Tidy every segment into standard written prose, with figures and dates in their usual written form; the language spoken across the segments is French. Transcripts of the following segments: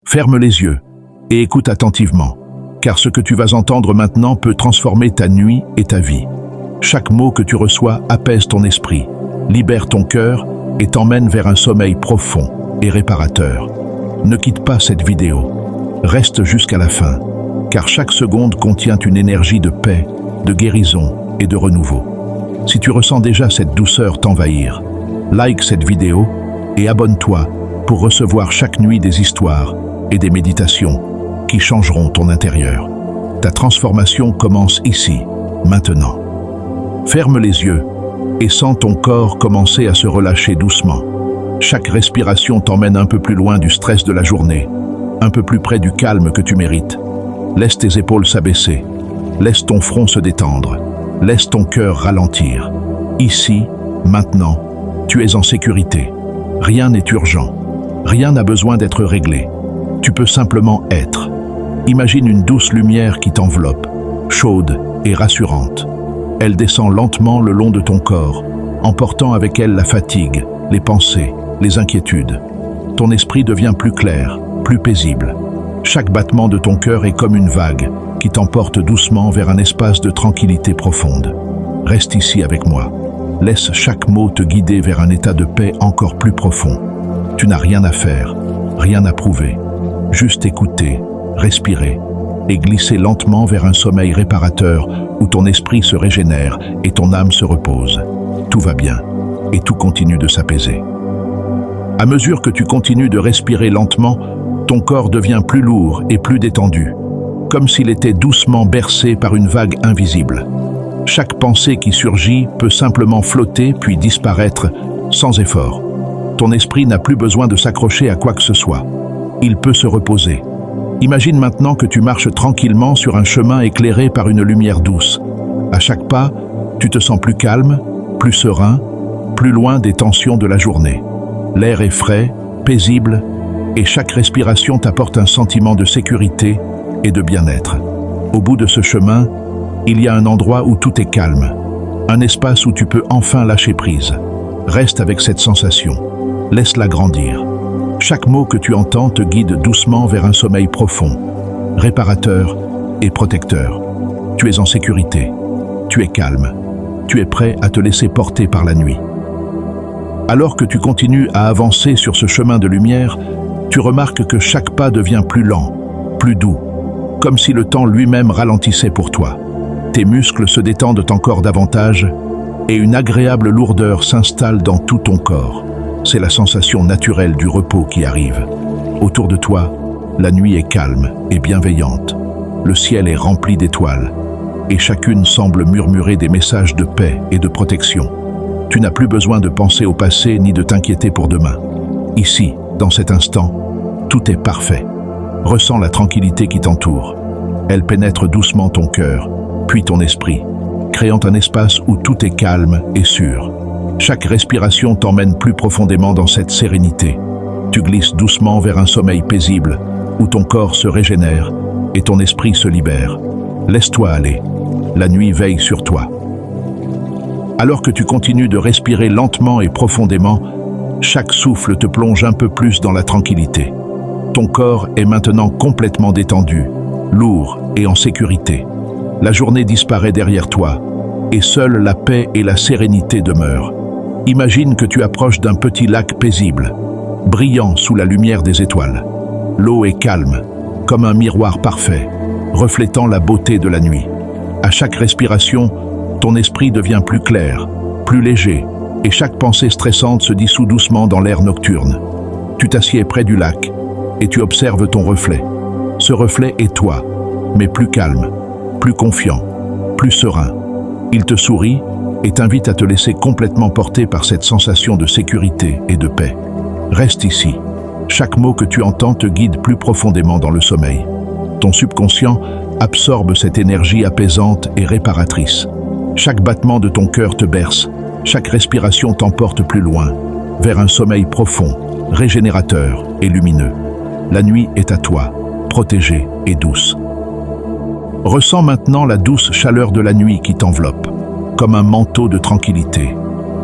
Ferme les yeux et écoute attentivement, car ce que tu vas entendre maintenant peut transformer ta nuit et ta vie. Chaque mot que tu reçois apaise ton esprit, libère ton cœur et t'emmène vers un sommeil profond et réparateur. Ne quitte pas cette vidéo. Reste jusqu'à la fin, car chaque seconde contient une énergie de paix, de guérison et de renouveau. Si tu ressens déjà cette douceur t'envahir, like cette vidéo et abonne-toi pour recevoir chaque nuit des histoires et des méditations qui changeront ton intérieur. Ta transformation commence ici, maintenant. Ferme les yeux et sens ton corps commencer à se relâcher doucement. Chaque respiration t'emmène un peu plus loin du stress de la journée, un peu plus près du calme que tu mérites. Laisse tes épaules s'abaisser, laisse ton front se détendre, laisse ton cœur ralentir. Ici, maintenant, tu es en sécurité. Rien n'est urgent, rien n'a besoin d'être réglé. Tu peux simplement être. Imagine une douce lumière qui t'enveloppe, chaude et rassurante. Elle descend lentement le long de ton corps, emportant avec elle la fatigue, les pensées, les inquiétudes. Ton esprit devient plus clair, plus paisible. Chaque battement de ton cœur est comme une vague qui t'emporte doucement vers un espace de tranquillité profonde. Reste ici avec moi. Laisse chaque mot te guider vers un état de paix encore plus profond. Tu n'as rien à faire, rien à prouver. Juste écouter, respirer et glisser lentement vers un sommeil réparateur où ton esprit se régénère et ton âme se repose. Tout va bien et tout continue de s'apaiser. À mesure que tu continues de respirer lentement, ton corps devient plus lourd et plus détendu, comme s'il était doucement bercé par une vague invisible. Chaque pensée qui surgit peut simplement flotter puis disparaître sans effort. Ton esprit n'a plus besoin de s'accrocher à quoi que ce soit. Il peut se reposer. Imagine maintenant que tu marches tranquillement sur un chemin éclairé par une lumière douce. À chaque pas, tu te sens plus calme, plus serein, plus loin des tensions de la journée. L'air est frais, paisible, et chaque respiration t'apporte un sentiment de sécurité et de bien-être. Au bout de ce chemin, il y a un endroit où tout est calme, un espace où tu peux enfin lâcher prise. Reste avec cette sensation, laisse-la grandir. Chaque mot que tu entends te guide doucement vers un sommeil profond, réparateur et protecteur. Tu es en sécurité, tu es calme, tu es prêt à te laisser porter par la nuit. Alors que tu continues à avancer sur ce chemin de lumière, tu remarques que chaque pas devient plus lent, plus doux, comme si le temps lui-même ralentissait pour toi. Tes muscles se détendent encore davantage et une agréable lourdeur s'installe dans tout ton corps. C'est la sensation naturelle du repos qui arrive. Autour de toi, la nuit est calme et bienveillante. Le ciel est rempli d'étoiles et chacune semble murmurer des messages de paix et de protection. Tu n'as plus besoin de penser au passé ni de t'inquiéter pour demain. Ici, dans cet instant, tout est parfait. Ressens la tranquillité qui t'entoure. Elle pénètre doucement ton cœur, puis ton esprit, créant un espace où tout est calme et sûr. Chaque respiration t'emmène plus profondément dans cette sérénité. Tu glisses doucement vers un sommeil paisible, où ton corps se régénère et ton esprit se libère. Laisse-toi aller. La nuit veille sur toi. Alors que tu continues de respirer lentement et profondément, chaque souffle te plonge un peu plus dans la tranquillité. Ton corps est maintenant complètement détendu, lourd et en sécurité. La journée disparaît derrière toi, et seule la paix et la sérénité demeurent. Imagine que tu approches d'un petit lac paisible, brillant sous la lumière des étoiles. L'eau est calme, comme un miroir parfait, reflétant la beauté de la nuit. À chaque respiration, ton esprit devient plus clair, plus léger, et chaque pensée stressante se dissout doucement dans l'air nocturne. Tu t'assieds près du lac, et tu observes ton reflet. Ce reflet est toi, mais plus calme, plus confiant, plus serein. Il te sourit et t'invite à te laisser complètement porter par cette sensation de sécurité et de paix. Reste ici. Chaque mot que tu entends te guide plus profondément dans le sommeil. Ton subconscient absorbe cette énergie apaisante et réparatrice. Chaque battement de ton cœur te berce, chaque respiration t'emporte plus loin, vers un sommeil profond, régénérateur et lumineux. La nuit est à toi, protégée et douce. Ressens maintenant la douce chaleur de la nuit qui t'enveloppe, comme un manteau de tranquillité.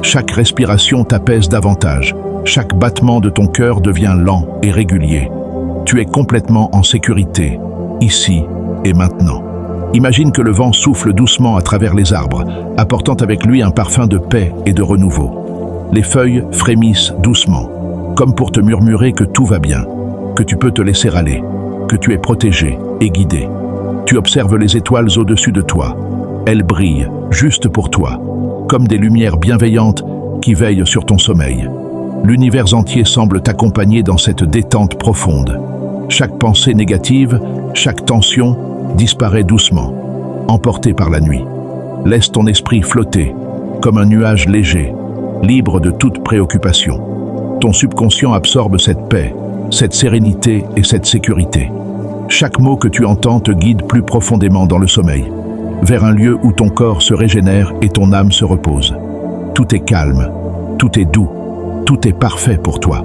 Chaque respiration t'apaise davantage, chaque battement de ton cœur devient lent et régulier. Tu es complètement en sécurité, ici et maintenant. Imagine que le vent souffle doucement à travers les arbres, apportant avec lui un parfum de paix et de renouveau. Les feuilles frémissent doucement, comme pour te murmurer que tout va bien, que tu peux te laisser aller, que tu es protégé et guidé. Tu observes les étoiles au-dessus de toi. Elles brillent juste pour toi, comme des lumières bienveillantes qui veillent sur ton sommeil. L'univers entier semble t'accompagner dans cette détente profonde. Chaque pensée négative, chaque tension disparaît doucement, emportée par la nuit. Laisse ton esprit flotter, comme un nuage léger, libre de toute préoccupation. Ton subconscient absorbe cette paix, cette sérénité et cette sécurité. Chaque mot que tu entends te guide plus profondément dans le sommeil, vers un lieu où ton corps se régénère et ton âme se repose. Tout est calme, tout est doux, tout est parfait pour toi.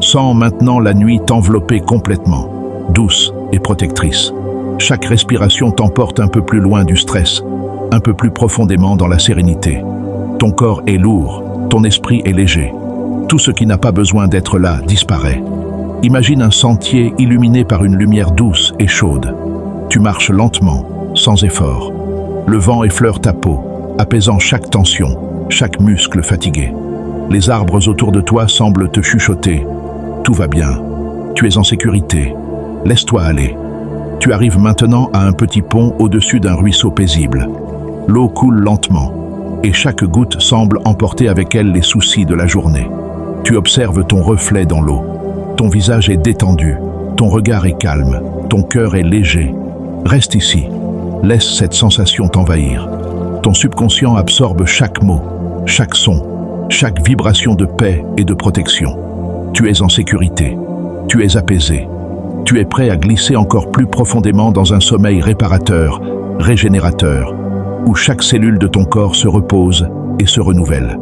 Sens maintenant la nuit t'envelopper complètement, douce et protectrice. Chaque respiration t'emporte un peu plus loin du stress, un peu plus profondément dans la sérénité. Ton corps est lourd, ton esprit est léger. Tout ce qui n'a pas besoin d'être là disparaît. Imagine un sentier illuminé par une lumière douce et chaude. Tu marches lentement, sans effort. Le vent effleure ta peau, apaisant chaque tension, chaque muscle fatigué. Les arbres autour de toi semblent te chuchoter. Tout va bien. Tu es en sécurité. Laisse-toi aller. Tu arrives maintenant à un petit pont au-dessus d'un ruisseau paisible. L'eau coule lentement, et chaque goutte semble emporter avec elle les soucis de la journée. Tu observes ton reflet dans l'eau. Ton visage est détendu, ton regard est calme, ton cœur est léger. Reste ici. Laisse cette sensation t'envahir. Ton subconscient absorbe chaque mot, chaque son, chaque vibration de paix et de protection. Tu es en sécurité. Tu es apaisé. Tu es prêt à glisser encore plus profondément dans un sommeil réparateur, régénérateur, où chaque cellule de ton corps se repose et se renouvelle.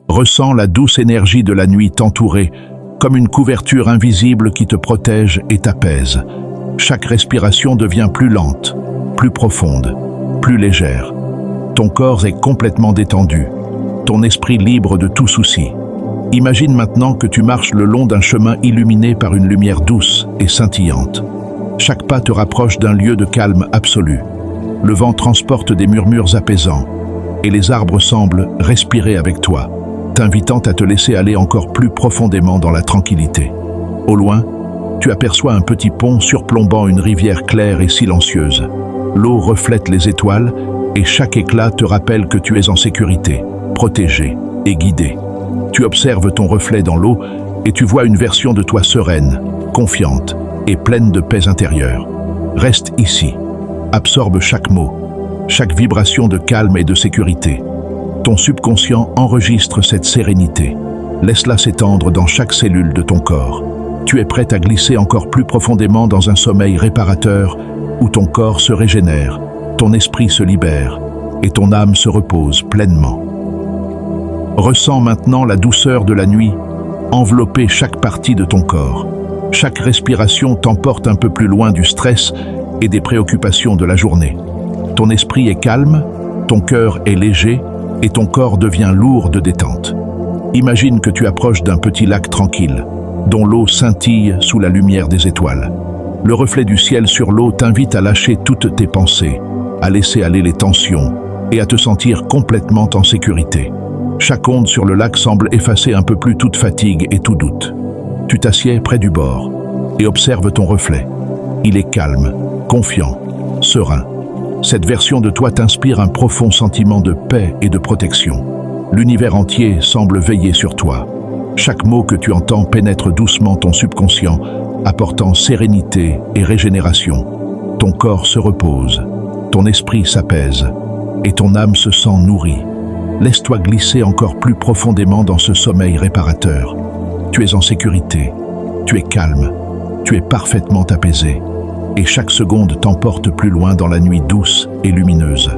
Ressens la douce énergie de la nuit t'entourer, comme une couverture invisible qui te protège et t'apaise. Chaque respiration devient plus lente, plus profonde, plus légère. Ton corps est complètement détendu, ton esprit libre de tout souci. Imagine maintenant que tu marches le long d'un chemin illuminé par une lumière douce et scintillante. Chaque pas te rapproche d'un lieu de calme absolu. Le vent transporte des murmures apaisants et les arbres semblent respirer avec toi, t'invitant à te laisser aller encore plus profondément dans la tranquillité. Au loin, tu aperçois un petit pont surplombant une rivière claire et silencieuse. L'eau reflète les étoiles et chaque éclat te rappelle que tu es en sécurité, protégé et guidé. Tu observes ton reflet dans l'eau et tu vois une version de toi sereine, confiante et pleine de paix intérieure. Reste ici. Absorbe chaque mot, chaque vibration de calme et de sécurité. Ton subconscient enregistre cette sérénité. Laisse-la s'étendre dans chaque cellule de ton corps. Tu es prêt à glisser encore plus profondément dans un sommeil réparateur où ton corps se régénère, ton esprit se libère et ton âme se repose pleinement. Ressens maintenant la douceur de la nuit envelopper chaque partie de ton corps. Chaque respiration t'emporte un peu plus loin du stress et des préoccupations de la journée. Ton esprit est calme, ton cœur est léger et ton corps devient lourd de détente. Imagine que tu approches d'un petit lac tranquille, dont l'eau scintille sous la lumière des étoiles. Le reflet du ciel sur l'eau t'invite à lâcher toutes tes pensées, à laisser aller les tensions et à te sentir complètement en sécurité. Chaque onde sur le lac semble effacer un peu plus toute fatigue et tout doute. Tu t'assieds près du bord et observes ton reflet. Il est calme, confiant, serein. Cette version de toi t'inspire un profond sentiment de paix et de protection. L'univers entier semble veiller sur toi. Chaque mot que tu entends pénètre doucement ton subconscient, apportant sérénité et régénération. Ton corps se repose, ton esprit s'apaise et ton âme se sent nourrie. Laisse-toi glisser encore plus profondément dans ce sommeil réparateur. Tu es en sécurité, tu es calme, tu es parfaitement apaisé, et chaque seconde t'emporte plus loin dans la nuit douce et lumineuse.